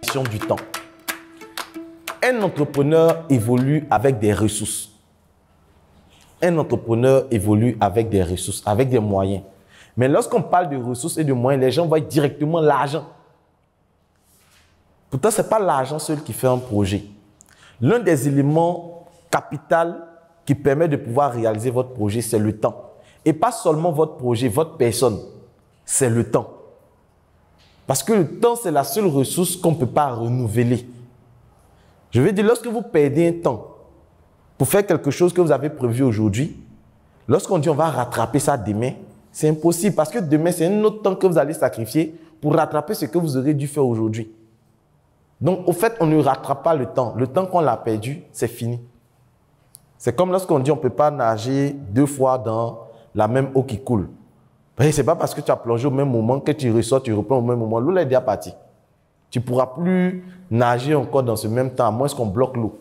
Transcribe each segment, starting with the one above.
gestion du temps. Un entrepreneur évolue avec des ressources. Un entrepreneur évolue avec des ressources, avec des moyens. Mais lorsqu'on parle de ressources et de moyens, les gens voient directement l'argent. Pourtant, ce n'est pas l'argent seul qui fait un projet. L'un des éléments capitaux qui permet de pouvoir réaliser votre projet, c'est le temps. Et pas seulement votre projet, votre personne, c'est le temps. Parce que le temps, c'est la seule ressource qu'on ne peut pas renouveler. Je veux dire, lorsque vous perdez un temps pour faire quelque chose que vous avez prévu aujourd'hui, lorsqu'on dit on va rattraper ça demain, c'est impossible parce que demain, c'est un autre temps que vous allez sacrifier pour rattraper ce que vous aurez dû faire aujourd'hui. Donc, au fait, on ne rattrape pas le temps. Le temps qu'on l'a perdu, c'est fini. C'est comme lorsqu'on dit on ne peut pas nager 2 fois dans la même eau qui coule. Ce n'est pas parce que tu as plongé au même moment que tu ressors, tu reprends au même moment. L'eau est déjà partie. Tu ne pourras plus nager encore dans ce même temps, à moins qu'on bloque l'eau.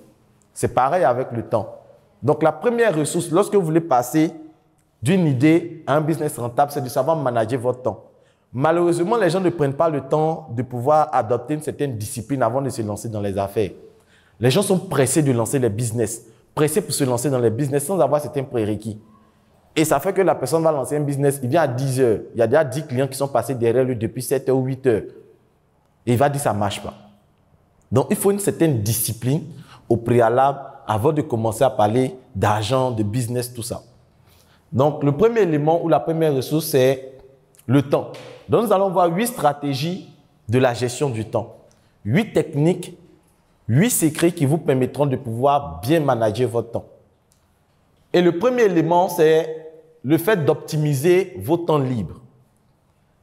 C'est pareil avec le temps. Donc, la première ressource, lorsque vous voulez passer d'une idée à un business rentable, c'est de savoir manager votre temps. Malheureusement, les gens ne prennent pas le temps de pouvoir adopter une certaine discipline avant de se lancer dans les affaires. Les gens sont pressés de lancer les business, pressés pour se lancer dans les business sans avoir certains prérequis. Et ça fait que la personne va lancer un business, il vient à 10 heures. Il y a déjà 10 clients qui sont passés derrière lui depuis 7 heures ou 8 heures. Et il va dire ça ne marche pas. Donc, il faut une certaine discipline au préalable avant de commencer à parler d'argent, de business, tout ça. Donc, le premier élément ou la première ressource, c'est le temps. Donc, nous allons voir 8 stratégies de la gestion du temps. 8 techniques, 8 secrets qui vous permettront de pouvoir bien manager votre temps. Et le premier élément, c'est le fait d'optimiser vos temps libres.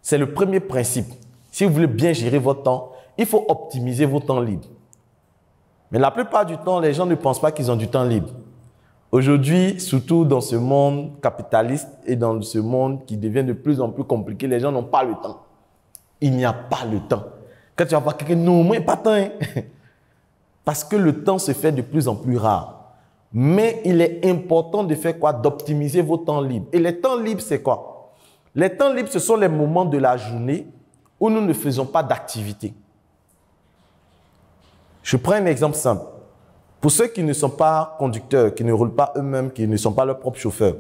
C'est le premier principe. Si vous voulez bien gérer votre temps, il faut optimiser vos temps libres. Mais la plupart du temps, les gens ne pensent pas qu'ils ont du temps libre. Aujourd'hui, surtout dans ce monde capitaliste et dans ce monde qui devient de plus en plus compliqué, les gens n'ont pas le temps. Il n'y a pas le temps. Quand tu vas voir quelqu'un, non, moi, pas de temps. Hein? Parce que le temps se fait de plus en plus rare. Mais il est important de faire quoi? D'optimiser vos temps libres. Et les temps libres, c'est quoi? Les temps libres, ce sont les moments de la journée où nous ne faisons pas d'activité. Je prends un exemple simple. Pour ceux qui ne sont pas conducteurs, qui ne roulent pas eux-mêmes, qui ne sont pas leurs propres chauffeurs,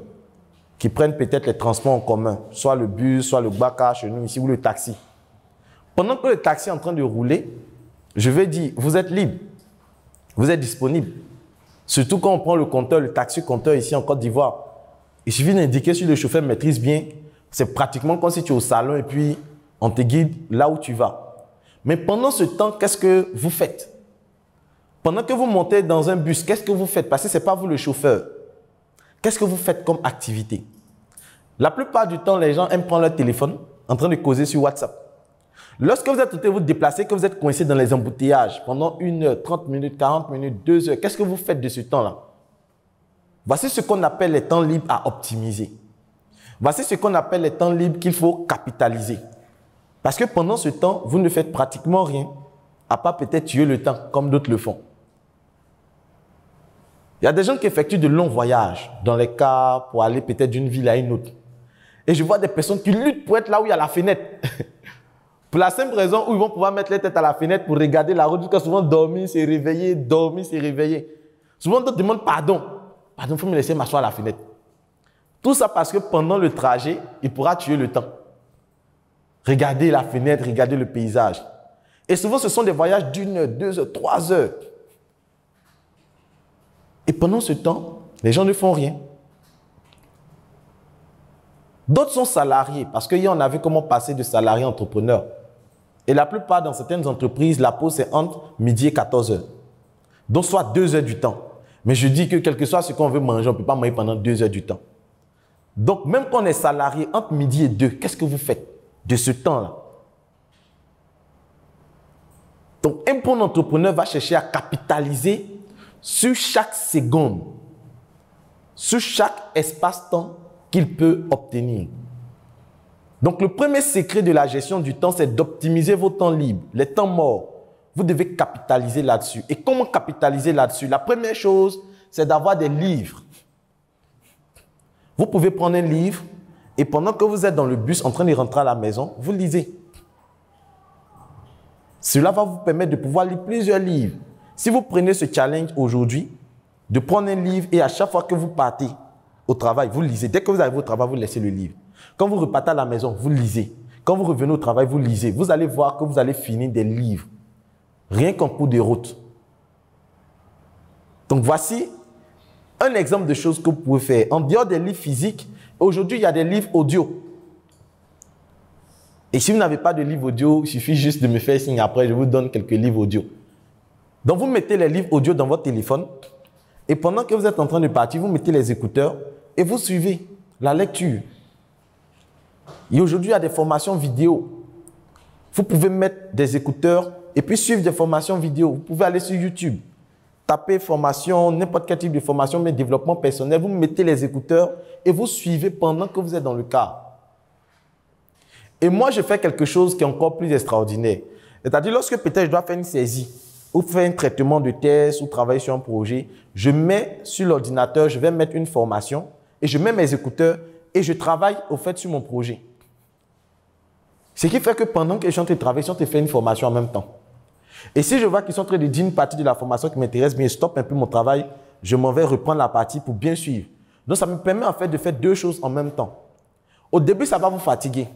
qui prennent peut-être les transports en commun, soit le bus, soit le Baka chez nous ici, ou le taxi. Pendant que le taxi est en train de rouler, je vais dire, vous êtes libre, vous êtes disponible. Surtout quand on prend le compteur, le taxi-compteur ici en Côte d'Ivoire. Il suffit d'indiquer si le chauffeur maîtrise bien. C'est pratiquement comme si tu es au salon et puis on te guide là où tu vas. Mais pendant ce temps, qu'est-ce que vous faites? Pendant que vous montez dans un bus, qu'est-ce que vous faites? Parce que ce n'est pas vous le chauffeur. Qu'est-ce que vous faites comme activité? La plupart du temps, les gens aiment prendre leur téléphone en train de causer sur WhatsApp. Lorsque vous êtes en train de vous déplacer, que vous êtes coincé dans les embouteillages pendant 1 heure, 30 minutes, 40 minutes, 2 heures, qu'est-ce que vous faites de ce temps-là? Voici ce qu'on appelle les temps libres à optimiser. Voici ce qu'on appelle les temps libres qu'il faut capitaliser. Parce que pendant ce temps, vous ne faites pratiquement rien, à part peut-être tuer le temps, comme d'autres le font. Il y a des gens qui effectuent de longs voyages dans les cars pour aller peut-être d'une ville à une autre. Et je vois des personnes qui luttent pour être là où il y a la fenêtre. Pour la simple raison où ils vont pouvoir mettre les têtes à la fenêtre pour regarder la route, jusqu'à souvent dormir, se réveiller, dormir, se réveiller. Souvent, on te demande pardon. Pardon, il faut me laisser m'asseoir à la fenêtre. Tout ça parce que pendant le trajet, il pourra tuer le temps. Regardez la fenêtre, regardez le paysage. Et souvent, ce sont des voyages d'1 heure, 2 heures, 3 heures. Et pendant ce temps, les gens ne font rien. D'autres sont salariés, parce qu'hier, on a vu comment passer de salarié à entrepreneur. Et la plupart, dans certaines entreprises, la pause, c'est entre midi et 14 heures. Donc, soit 2 heures du temps. Mais je dis que quel que soit ce qu'on veut manger, on ne peut pas manger pendant 2 heures du temps. Donc, même quand on est salarié, entre midi et 2, qu'est-ce que vous faites de ce temps-là? Donc, un bon entrepreneur va chercher à capitaliser sur chaque seconde, sur chaque espace-temps qu'il peut obtenir. Donc, le premier secret de la gestion du temps, c'est d'optimiser vos temps libres, les temps morts. Vous devez capitaliser là-dessus. Et comment capitaliser là-dessus? La première chose, c'est d'avoir des livres. Vous pouvez prendre un livre et pendant que vous êtes dans le bus en train de rentrer à la maison, vous lisez. Cela va vous permettre de pouvoir lire plusieurs livres. Si vous prenez ce challenge aujourd'hui, de prendre un livre et à chaque fois que vous partez au travail, vous lisez. Dès que vous arrivez au travail, vous laissez le livre. Quand vous repartez à la maison, vous lisez. Quand vous revenez au travail, vous lisez. Vous allez voir que vous allez finir des livres. Rien qu'en cours de route. Donc voici un exemple de choses que vous pouvez faire. En dehors des livres physiques, aujourd'hui, il y a des livres audio. Et si vous n'avez pas de livre audio, il suffit juste de me faire signe après, je vous donne quelques livres audio. Donc vous mettez les livres audio dans votre téléphone et pendant que vous êtes en train de partir, vous mettez les écouteurs et vous suivez la lecture. Et aujourd'hui, il y a des formations vidéo. Vous pouvez mettre des écouteurs et puis suivre des formations vidéo. Vous pouvez aller sur YouTube, taper formation, n'importe quel type de formation, mais développement personnel. Vous mettez les écouteurs et vous suivez pendant que vous êtes dans le car. Et moi, je fais quelque chose qui est encore plus extraordinaire. C'est-à-dire, lorsque peut-être je dois faire une saisie, ou faire un traitement de thèse, ou travailler sur un projet, je mets sur l'ordinateur, je vais mettre une formation, et je mets mes écouteurs, et je travaille au fait sur mon projet. Ce qui fait que pendant que je suis en train de travailler, je suis en train de faire une formation en même temps. Et si je vois qu'ils sont en train de dire une partie de la formation qui m'intéresse bien, je stoppe un peu mon travail, je m'en vais reprendre la partie pour bien suivre. Donc, ça me permet en fait de faire deux choses en même temps. Au début, ça va vous fatiguer.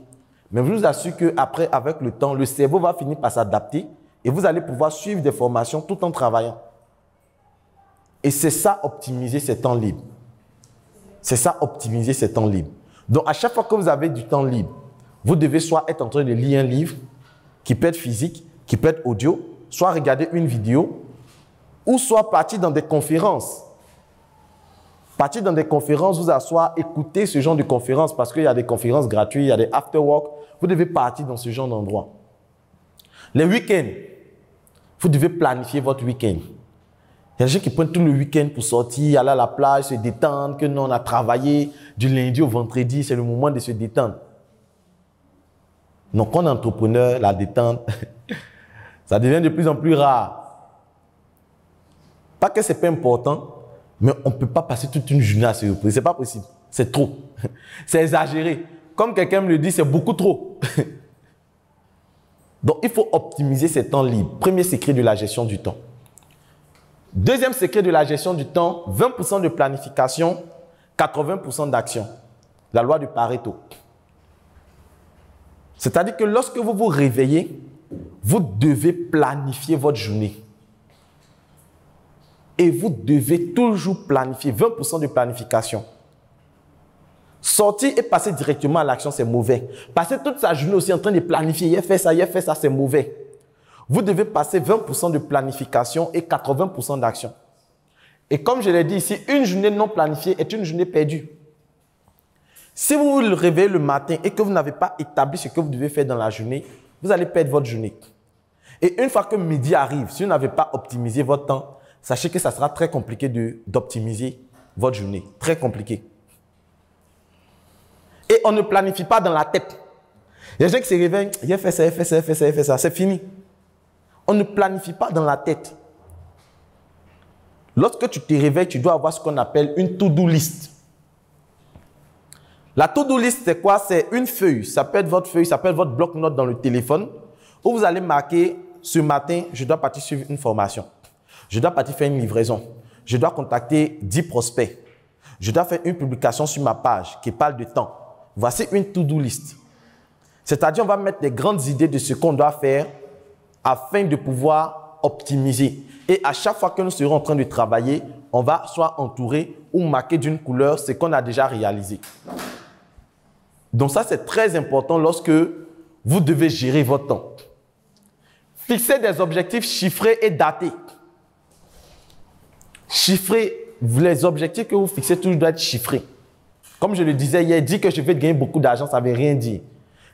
Mais je vous assure qu'après, avec le temps, le cerveau va finir par s'adapter et vous allez pouvoir suivre des formations tout en travaillant. Et c'est ça, optimiser ses temps libres. C'est ça, optimiser ses temps libres. Donc, à chaque fois que vous avez du temps libre, vous devez soit être en train de lire un livre qui peut être physique, qui peut être audio, soit regarder une vidéo, ou soit partir dans des conférences. Partir dans des conférences, vous asseoir, écouter ce genre de conférences parce qu'il y a des conférences gratuites, il y a des after-work. Vous devez partir dans ce genre d'endroit. Les week-ends, vous devez planifier votre week-end. Il y a des gens qui prennent tout le week-end pour sortir, aller à la plage, se détendre, que nous on a travaillé du lundi au vendredi, c'est le moment de se détendre. Donc, quand on est entrepreneur, la détente, ça devient de plus en plus rare. Pas que ce n'est pas important, mais on ne peut pas passer toute une journée à se reposer. Ce n'est pas possible. C'est trop. C'est exagéré. Comme quelqu'un me le dit, c'est beaucoup trop. Donc, il faut optimiser ses temps libres. Premier secret de la gestion du temps. Deuxième secret de la gestion du temps, 20% de planification, 80% d'action. La loi de Pareto. C'est-à-dire que lorsque vous vous réveillez, vous devez planifier votre journée. Et vous devez toujours planifier, 20% de planification. Sortir et passer directement à l'action, c'est mauvais. Passer toute sa journée aussi en train de planifier, il a fait ça, c'est mauvais. Vous devez passer 20% de planification et 80% d'action. Et comme je l'ai dit ici, une journée non planifiée est une journée perdue. Si vous vous réveillez le matin et que vous n'avez pas établi ce que vous devez faire dans la journée, vous allez perdre votre journée. Et une fois que midi arrive, si vous n'avez pas optimisé votre temps, sachez que ça sera très compliqué d'optimiser votre journée. Très compliqué. Et on ne planifie pas dans la tête. Il y a des gens qui se réveillent, il a fait ça, il fait ça, il fait ça, il fait ça. C'est fini. On ne planifie pas dans la tête. Lorsque tu te réveilles, tu dois avoir ce qu'on appelle une to-do list. La to-do list, c'est quoi? C'est une feuille. Ça peut être votre feuille, ça peut être votre bloc-notes dans le téléphone où vous allez marquer ce matin, je dois partir suivre une formation. Je dois partir faire une livraison. Je dois contacter 10 prospects. Je dois faire une publication sur ma page qui parle de temps. Voici une to-do list. C'est-à-dire, on va mettre des grandes idées de ce qu'on doit faire afin de pouvoir optimiser. Et à chaque fois que nous serons en train de travailler, on va soit entourer ou marquer d'une couleur ce qu'on a déjà réalisé. Donc ça, c'est très important lorsque vous devez gérer votre temps. Fixez des objectifs chiffrés et datés. Chiffrez, les objectifs que vous fixez toujours doivent être chiffrés. Comme je le disais hier, dire que je vais gagner beaucoup d'argent, ça ne veut rien dire.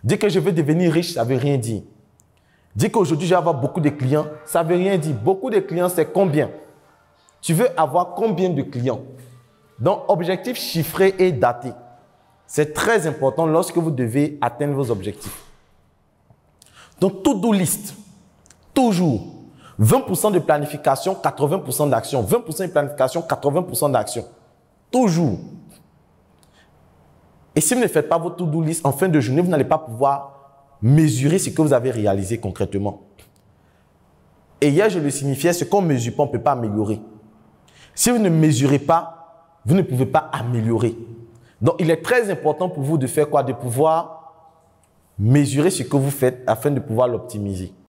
Dire que je vais devenir riche, ça ne veut rien dire. Dire qu'aujourd'hui, je vais avoir beaucoup de clients, ça ne veut rien dire. Beaucoup de clients, c'est combien? Tu veux avoir combien de clients? Donc, objectif chiffré et daté. C'est très important lorsque vous devez atteindre vos objectifs. Donc, to-do list. Toujours. 20% de planification, 80% d'action. 20% de planification, 80% d'action. Toujours. Et si vous ne faites pas votre to-do list en fin de journée, vous n'allez pas pouvoir mesurer ce que vous avez réalisé concrètement. Et hier, je le signifiais, ce qu'on ne mesure pas, on ne peut pas améliorer. Si vous ne mesurez pas, vous ne pouvez pas améliorer. Donc, il est très important pour vous de faire quoi? De pouvoir mesurer ce que vous faites afin de pouvoir l'optimiser.